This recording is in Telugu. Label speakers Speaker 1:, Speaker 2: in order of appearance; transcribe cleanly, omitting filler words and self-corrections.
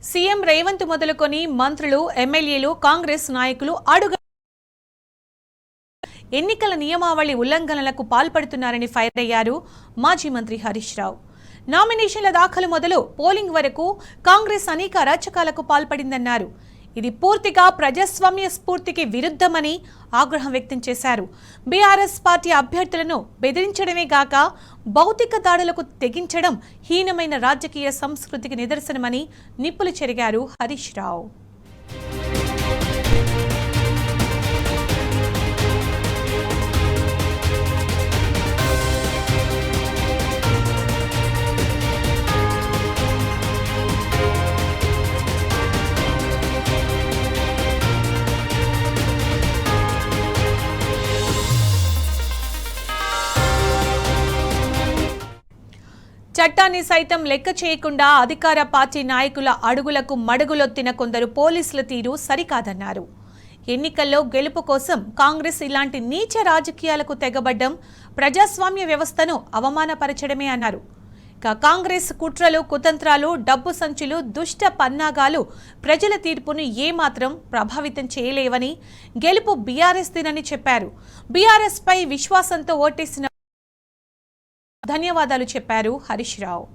Speaker 1: సీఎం రేవంత్ మొదలుకొని మంత్రులు, ఎమ్మెల్యేలు, కాంగ్రెస్ నాయకులు ఎన్నికల నియమావళి ఉల్లంఘనలకు పాల్పడుతున్నారని ఫైర్ అయ్యారు మాజీ మంత్రి హరీష్ రావు. నామినేషన్ల దాఖలు మొదలు పోలింగ్ వరకు కాంగ్రెస్ అనేక అరాచకాలకు పాల్పడిందన్నారు. ఇది పూర్తిగా ప్రజాస్వామ్య స్ఫూర్తికి విరుద్ధమని ఆగ్రహం వ్యక్తం చేశారు. బీఆర్ఎస్ పార్టీ అభ్యర్థులను బెదిరించడమే గాక భౌతిక దాడులకు తెగించడం హీనమైన రాజకీయ సంస్కృతికి నిదర్శనమని నిప్పులు చెరిగారు హరీష్ రావు. చట్టాన్ని సైతం లెక్క చేయకుండా అధికార పార్టీ నాయకుల అడుగులకు మడుగులొత్తిన కొందరు పోలీసుల తీరు సరికాదన్నారు. ఎన్నికల్లో గెలుపు కోసం కాంగ్రెస్ ఇలాంటి నీచ రాజకీయాలకు తెగబడ్డం ప్రజాస్వామ్య వ్యవస్థను అవమానపరచడమే అన్నారు. కాంగ్రెస్ కుట్రలు, కుతంత్రాలు, డబ్బు సంచులు, దుష్ట పన్నాగాలు ప్రజల తీర్పును ఏమాత్రం ప్రభావితం చేయలేవని, గెలుపు బీఆర్ఎస్ దినని చెప్పారు. బీఆర్ఎస్ పై విశ్వాసంతో ఓటేసిన ధన్యవాదాలు చెప్పారు హరీష్ రావు.